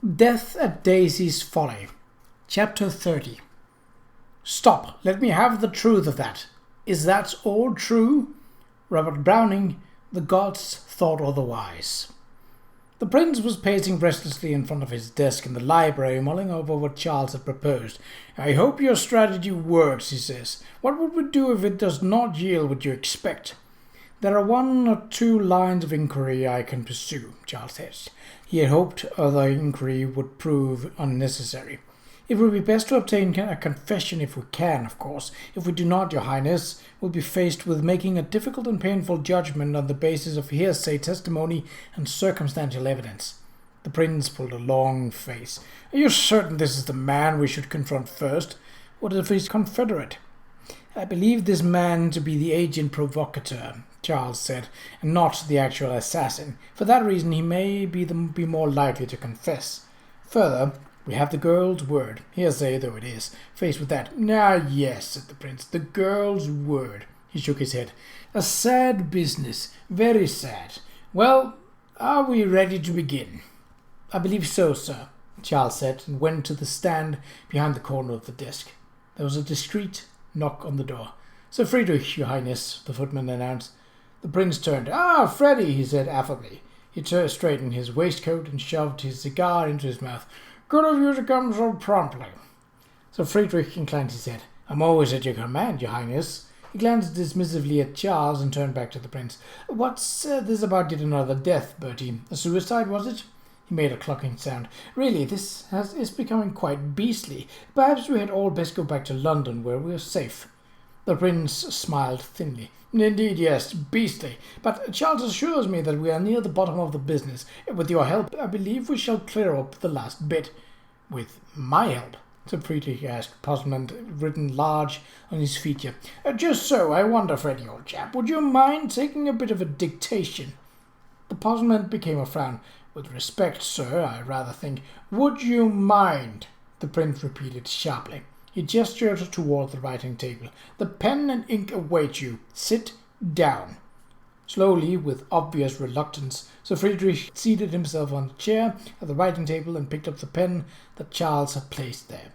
Death at Daisy's Folly. Chapter 30. Stop, let me have the truth of that. Is that all true? Robert Browning, The Gods Thought Otherwise. The prince was pacing restlessly in front of his desk in the library, mulling over what Charles had proposed. I hope your strategy works, he says. What would we do if it does not yield what you expect? There are one or two lines of inquiry I can pursue, Charles says. He had hoped other inquiry would prove unnecessary. It would be best to obtain a confession if we can, of course. If we do not, your highness will be faced with making a difficult and painful judgment on the basis of hearsay testimony and circumstantial evidence. The prince pulled a long face. Are you certain this is the man we should confront first? What if he's confederate? I believe this man to be the agent provocateur, Charles said, and not the actual assassin. For that reason he may be more likely to confess. Further, we have the girl's word, hearsay though it is. Faced with that, yes, said the prince, the girl's word. He shook his head. A sad business, very sad. Well, are we ready to begin? I believe so, sir, Charles said, and went to the stand behind the corner of the desk. There was a discreet knock on the door. Sir Friedrich, your highness, the footman announced. The prince turned. Ah, Freddy, he said affably. He straightened his waistcoat and shoved his cigar into his mouth. Good of you to come so promptly. Sir Friedrich inclined his head. I'm always at your command, your highness. He glanced dismissively at Charles and turned back to the prince. What's this about yet another death, Bertie? A suicide, was it? He made a clucking sound. Really, this is becoming quite beastly. Perhaps we had all best go back to London, where we are safe. The prince smiled thinly. Indeed, yes, beastly. But Charles assures me that we are near the bottom of the business. With your help, I believe we shall clear up the last bit. With my help? Sir Friedrich asked, puzzlement written large on his feature. Just so, I wonder, Freddy, old chap, would you mind taking a bit of a dictation? The puzzlement became a frown. With respect, sir, I rather think. Would you mind? The prince repeated sharply. He gestured toward the writing table. The pen and ink await you. Sit down. Slowly, with obvious reluctance, Sir Friedrich seated himself on the chair at the writing table and picked up the pen that Charles had placed there.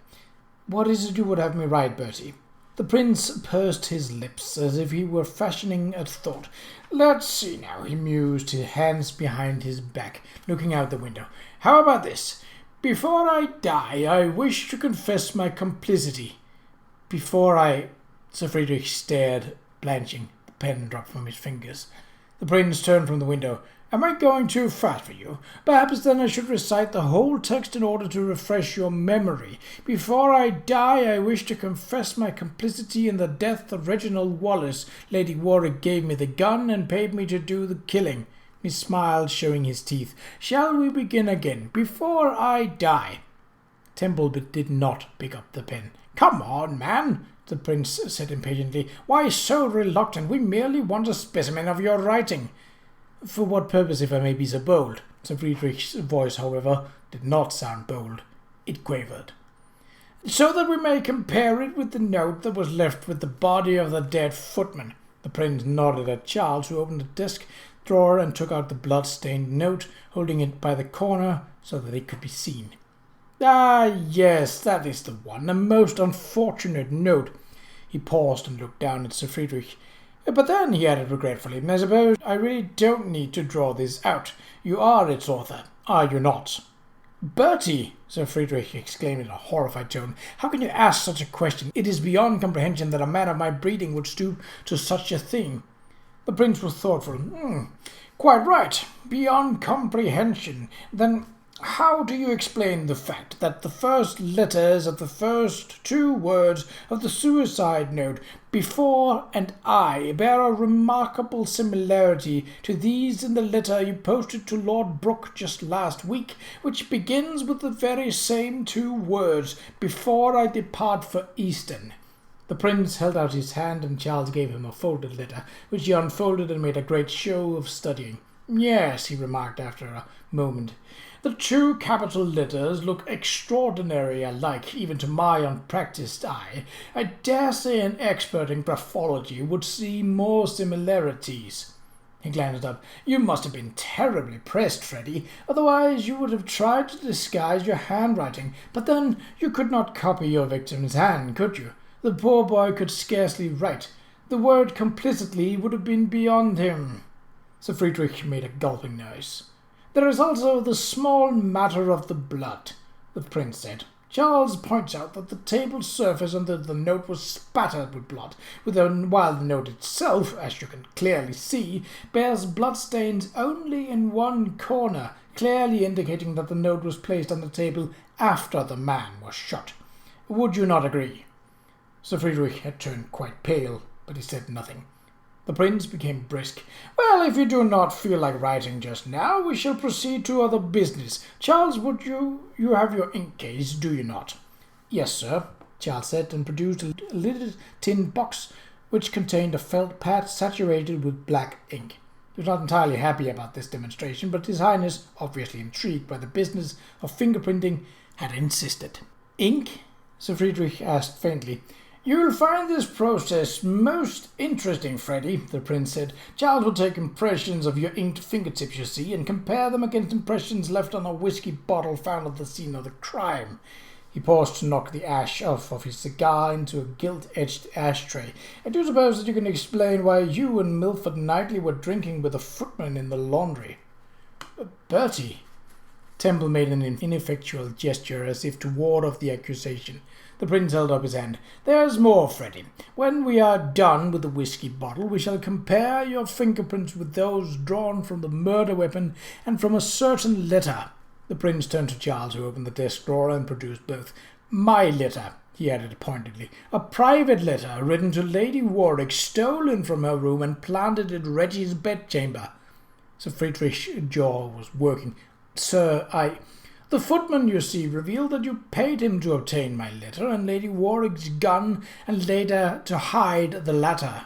What is it you would have me write, Bertie? The prince pursed his lips as if he were fashioning a thought. Let's see now, he mused, his hands behind his back, looking out the window. How about this? Before I die, I wish to confess my complicity. Sir Friedrich stared, blanching. The pen dropped from his fingers. The prince turned from the window. Am I going too fast for you? Perhaps then I should recite the whole text in order to refresh your memory. Before I die, I wish to confess my complicity in the death of Reginald Wallace. Lady Warwick gave me the gun and paid me to do the killing. He smiled, showing his teeth. Shall we begin again? Before I die. Temple did not pick up the pen. Come on, man, the prince said impatiently. Why so reluctant? We merely want a specimen of your writing. For what purpose, if I may be so bold? Sir Friedrich's voice, however, did not sound bold. It quavered. So that we may compare it with the note that was left with the body of the dead footman. The prince nodded at Charles, who opened the desk drawer and took out the blood-stained note, holding it by the corner so that it could be seen. Ah, yes, that is the one. A most unfortunate note. He paused and looked down at Sir Friedrich. But then, he added regretfully, I suppose I really don't need to draw this out. You are its author, are you not? Bertie, Sir Friedrich exclaimed in a horrified tone, how can you ask such a question? It is beyond comprehension that a man of my breeding would stoop to such a thing. The prince was thoughtful. Quite right. Beyond comprehension. Then how do you explain the fact that the first letters of the first two words of the suicide note, before and I, bear a remarkable similarity to these in the letter you posted to Lord Brooke just last week, which begins with the very same two words, before I depart for Easton? The prince held out his hand, and Charles gave him a folded letter, which he unfolded and made a great show of studying. Yes, he remarked after a moment. The two capital letters look extraordinarily alike, even to my unpractised eye. I dare say an expert in graphology would see more similarities. He glanced up. "You must have been terribly pressed, Freddy. Otherwise you would have tried to disguise your handwriting. But then you could not copy your victim's hand, could you? The poor boy could scarcely write. The word complicitly would have been beyond him." Sir Friedrich made a gulping noise. "There is also the small matter of the blood," the prince said. "Charles points out that the table surface under the note was spattered with blood, while the note itself, as you can clearly see, bears bloodstains only in one corner, clearly indicating that the note was placed on the table after the man was shot. Would you not agree?" Sir Friedrich had turned quite pale, but he said nothing. The prince became brisk. "Well, if you do not feel like writing just now, we shall proceed to other business. Charles, would you have your ink case, do you not?" "Yes, sir," Charles said, and produced a little tin box which contained a felt pad saturated with black ink. He was not entirely happy about this demonstration, but His Highness, obviously intrigued by the business of fingerprinting, had insisted. "Ink?" Sir Friedrich asked faintly. "You'll find this process most interesting, Freddy," the prince said. "Charles will take impressions of your inked fingertips, you see, and compare them against impressions left on a whiskey bottle found at the scene of the crime." He paused to knock the ash off of his cigar into a gilt-edged ashtray. "I do suppose that you can explain why you and Milford Knightley were drinking with a footman in the laundry." "Bertie!" Temple made an ineffectual gesture as if to ward off the accusation. The prince held up his hand. "There's more, Freddy. When we are done with the whiskey bottle, we shall compare your fingerprints with those drawn from the murder weapon and from a certain letter." The prince turned to Charles, who opened the desk drawer and produced both. "My letter," he added pointedly. "A private letter written to Lady Warwick, stolen from her room and planted in Reggie's bedchamber." Sir Friedrich's jaw was working. "Sir, The footman, you see, revealed that you paid him to obtain my letter and Lady Warwick's gun, and later to hide the latter."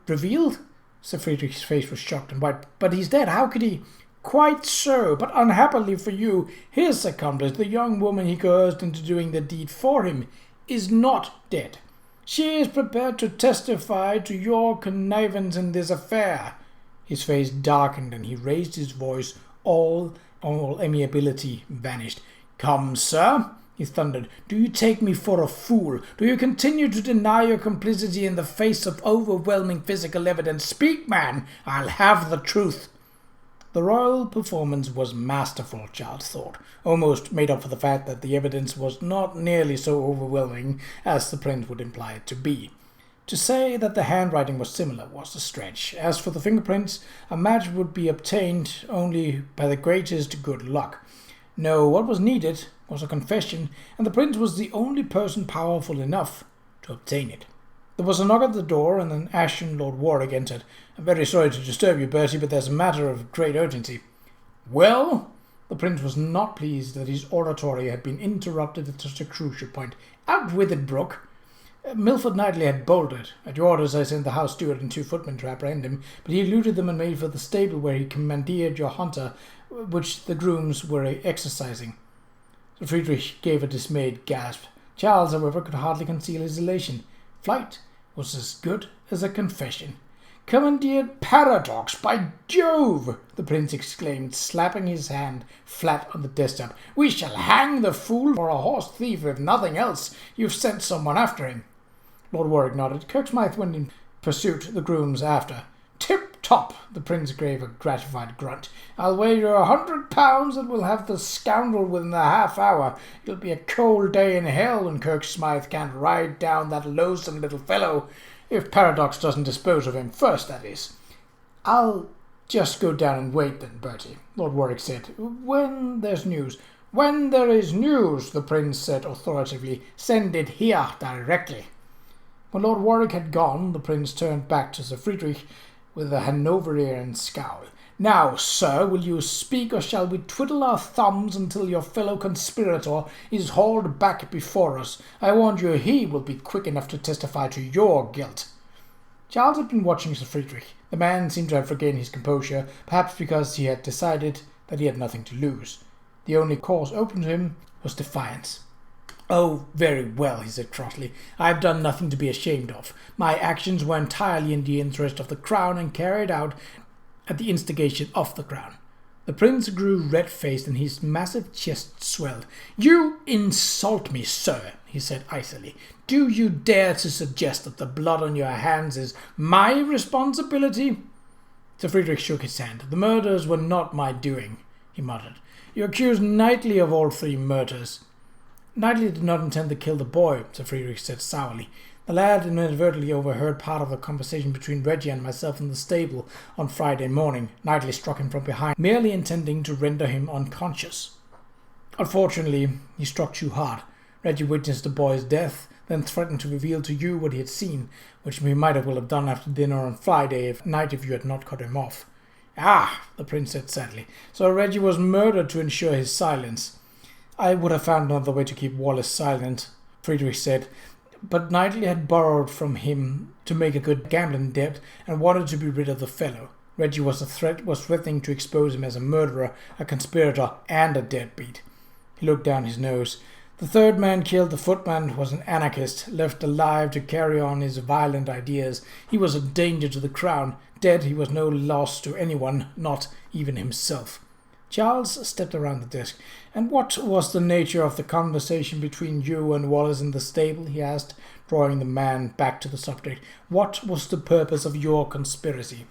"Revealed?" Sir Friedrich's face was shocked and white. "But he's dead. How could he?" "Quite so, but unhappily for you, his accomplice, the young woman he coerced into doing the deed for him, is not dead. She is prepared to testify to your connivance in this affair." His face darkened and he raised his voice. All amiability vanished. "Come, sir," he thundered. "Do you take me for a fool? Do you continue to deny your complicity in the face of overwhelming physical evidence? Speak, man! I'll have the truth." The royal performance was masterful, Charles thought, almost made up for the fact that the evidence was not nearly so overwhelming as the prince would imply it to be. To say that the handwriting was similar was a stretch. As for the fingerprints, a match would be obtained only by the greatest good luck. No, what was needed was a confession, and the prince was the only person powerful enough to obtain it. There was a knock at the door, and an ashen Lord Warwick entered. "I'm very sorry to disturb you, Bertie, but there's a matter of great urgency." "Well?" The prince was not pleased that his oratory had been interrupted at such a crucial point. "Out with it, Brooke." "Milford Knightley had bolted. At your orders I sent the house steward and 2 footmen to apprehend him, but he eluded them and made for the stable where he commandeered your hunter, which the grooms were exercising." Sir Friedrich gave a dismayed gasp. Charles, however, could hardly conceal his elation. Flight was as good as a confession. "Commandeered paradox, by Jove!" the prince exclaimed, slapping his hand flat on the desktop. "We shall hang the fool for a horse thief, if nothing else. You've sent someone after him." Lord Warwick nodded. "Kirkstmith went in pursuit, the grooms after." "Tip-top!" the prince gave a gratified grunt. "I'll wager £100 that we'll have the scoundrel within a half-hour. It'll be a cold day in hell when Kirkstmith can't ride down that loathsome little fellow. If Paradox doesn't dispose of him first, that is." "I'll just go down and wait then, Bertie," Lord Warwick said. "When there's news." "When there is news," the prince said authoritatively, "send it here directly." When Lord Warwick had gone, the prince turned back to Sir Friedrich with a Hanoverian scowl. "Now, sir, will you speak, or shall we twiddle our thumbs until your fellow conspirator is hauled back before us? I warn you he will be quick enough to testify to your guilt." Charles had been watching Sir Friedrich. The man seemed to have regained his composure, perhaps because he had decided that he had nothing to lose. The only course open to him was defiance. "Oh, very well," he said crossly. "I've done nothing to be ashamed of. My actions were entirely in the interest of the crown and carried out at the instigation of the crown. The prince grew red-faced and his massive chest swelled. "You insult me, sir," he said icily. "Do you dare to suggest that the blood on your hands is my responsibility?" Sir Friedrich shook his hand. "The murders were not my doing," he muttered. "You accuse Knightley of all 3 murders." "Knightley did not intend to kill the boy," Sir Friedrich said sourly. "The lad inadvertently overheard part of the conversation between Reggie and myself in the stable on Friday morning. Knightley struck him from behind, merely intending to render him unconscious. Unfortunately, he struck too hard. Reggie witnessed the boy's death, then threatened to reveal to you what he had seen, which he might have well have done after dinner on Friday night if you had not cut him off." "Ah," the prince said sadly. "So Reggie was murdered to ensure his silence." "I would have found another way to keep Wallace silent," Friedrich said. "But Knightley had borrowed from him to make a good gambling debt and wanted to be rid of the fellow. Reggie was threatening to expose him as a murderer, a conspirator, and a deadbeat." He looked down his nose. "The 3rd man killed the footman was an anarchist, left alive to carry on his violent ideas. He was a danger to the crown. Dead, he was no loss to anyone, not even himself." Charles stepped around the desk. "And what was the nature of the conversation between you and Wallace in the stable?" he asked, drawing the man back to the subject. "What was the purpose of your conspiracy?"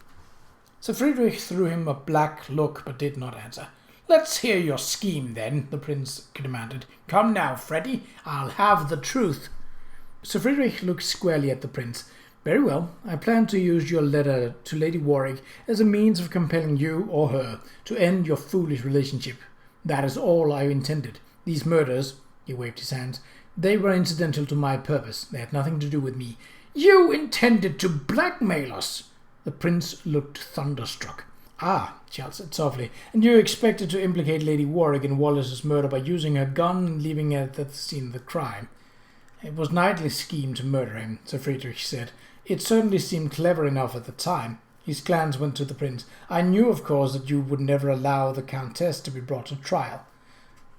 Sir Friedrich threw him a black look, but did not answer. "Let's hear your scheme, then," the prince demanded. "Come now, Freddie, I'll have the truth." Sir Friedrich looked squarely at the prince. "Very well. I plan to use your letter to Lady Warwick as a means of compelling you or her to end your foolish relationship. That is all I intended. These murders," he waved his hands, "they were incidental to my purpose. They had nothing to do with me." "You intended to blackmail us!" The prince looked thunderstruck. "Ah," Charles said softly, "and you expected to implicate Lady Warwick in Wallace's murder by using her gun and leaving it at the scene of the crime." "It was Knightley's scheme to murder him," Sir Friedrich said. "It certainly seemed clever enough at the time." His glance went to the prince. "I knew, of course, that you would never allow the Countess to be brought to trial."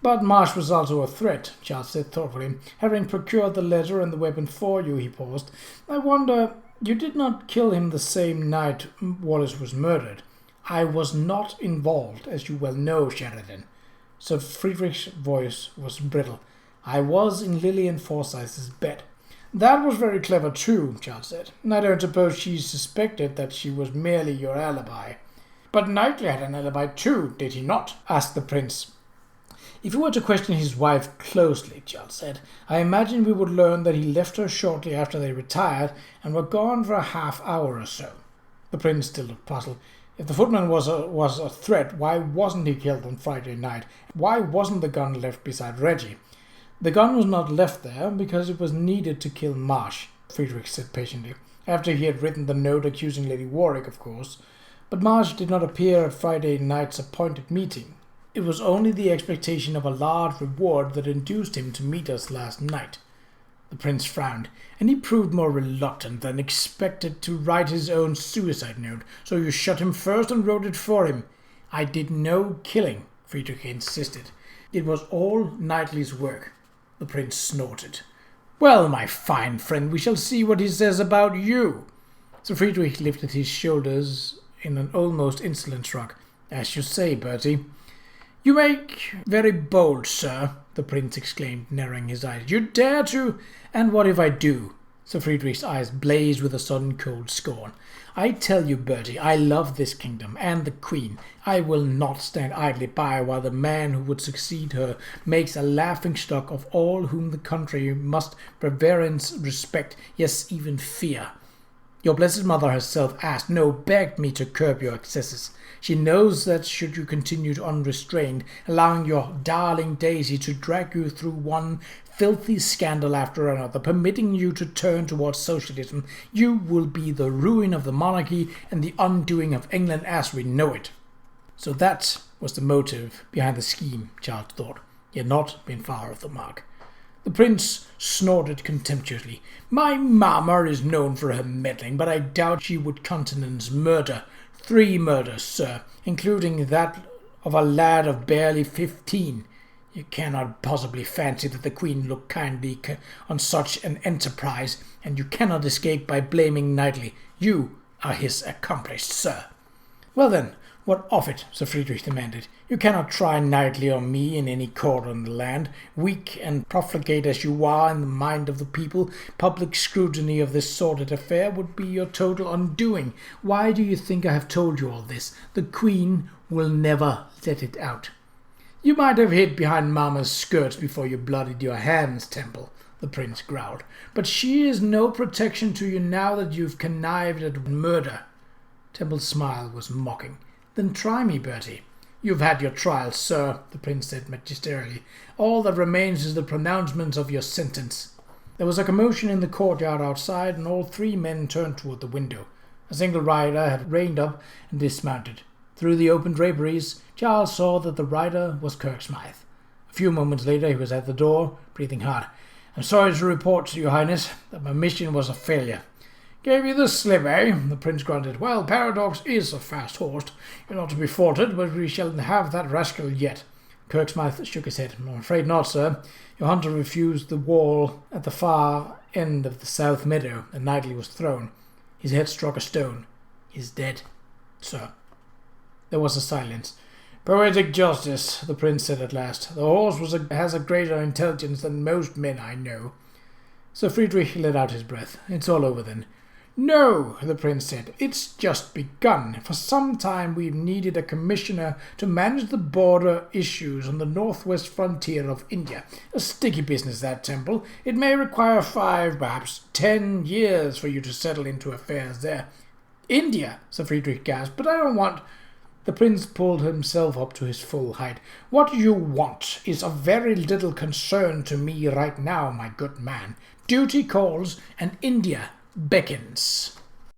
"But Marsh was also a threat," Charles said thoughtfully. "Having procured the letter and the weapon for you," he paused. "I wonder, you did not kill him the same night Wallace was murdered." "I was not involved, as you well know, Sheridan." Sir Friedrich's voice was brittle. "I was in Lillian Forsyth's bed." "That was very clever too," Charles said. "I don't suppose she suspected that she was merely your alibi." "But Knightley had an alibi too, did he not?" asked the prince. "If you were to question his wife closely," Charles said, "I imagine we would learn that he left her shortly after they retired and were gone for a half-hour or so." The prince still looked puzzled. "If the footman was a threat, why wasn't he killed on Friday night? Why wasn't the gun left beside Reggie?" "The gun was not left there because it was needed to kill Marsh," Friedrich said patiently. "After he had written the note accusing Lady Warwick, of course. But Marsh did not appear at Friday night's appointed meeting. It was only the expectation of a large reward that induced him to meet us last night." The prince frowned, and he proved more reluctant than expected to write his own suicide note. "So you shot him first and wrote it for him?" "I did no killing," Friedrich insisted. "It was all Knightley's work." The prince snorted. "Well, my fine friend, we shall see what he says about you." Sir Friedrich lifted his shoulders in an almost insolent shrug. "As you say, Bertie." "You make very bold, sir," the prince exclaimed, narrowing his eyes. "You dare to—" "And what if I do?" Sir Friedrich's eyes blazed with a sudden cold scorn. "I tell you, Bertie, I love this kingdom and the Queen. I will not stand idly by while the man who would succeed her makes a laughing-stock of all whom the country must reverence, respect, yes, even fear. Your blessed mother herself asked, no, begged me to curb your excesses. She knows that should you continue unrestrained, allowing your darling Daisy to drag you through one filthy scandal after another, permitting you to turn towards socialism, you will be the ruin of the monarchy and the undoing of England as we know it." So that was the motive behind the scheme, Charles thought. He had not been far off the mark. The prince snorted contemptuously. "My mamma is known for her meddling, but I doubt she would countenance murder. 3 murders, sir, including that of a lad of barely 15. You cannot possibly fancy that the Queen looked kindly on such an enterprise, and you cannot escape by blaming Knightley. You are his accomplice, sir." Well then, what of it? Sir Friedrich demanded. You cannot try knightly on me in any court in the land. Weak and profligate as you are in the mind of the people, public scrutiny of this sordid affair would be your total undoing. Why do you think I have told you all this? The Queen will never let it out. You might have hid behind Mamma's skirts before you bloodied your hands, Temple, the prince growled. But she is no protection to you now that you've connived at murder. Temple's smile was mocking. Then try me, Bertie. You've had your trial, sir, the prince said magisterially. All that remains is the pronouncement of your sentence. There was a commotion in the courtyard outside, and all three men turned toward the window. A single rider had reined up and dismounted. Through the open draperies, Charles saw that the rider was Kirkcaldy. A few moments later he was at the door, breathing hard. I'm sorry to report to your highness that my mission was a failure. Gave you the slip, eh? The prince grunted. Well, Paradox is a fast horse. You're not to be faulted, but we shall have that rascal yet. Kirkcaldy shook his head. I'm afraid not, sir. Your hunter refused the wall at the far end of the south meadow, and Knightley was thrown. His head struck a stone. He's dead, sir. There was a silence. Poetic justice, the prince said at last. The horse has a greater intelligence than most men I know. Sir Friedrich let out his breath. It's all over then. No, the prince said. It's just begun. For some time we've needed a commissioner to manage the border issues on the northwest frontier of India. A sticky business, that, Temple. It may require 5, perhaps 10 years for you to settle into affairs there. India, Sir Friedrich gasped. But I don't want... The prince pulled himself up to his full height. What you want is of very little concern to me right now, my good man. Duty calls, and India beckons.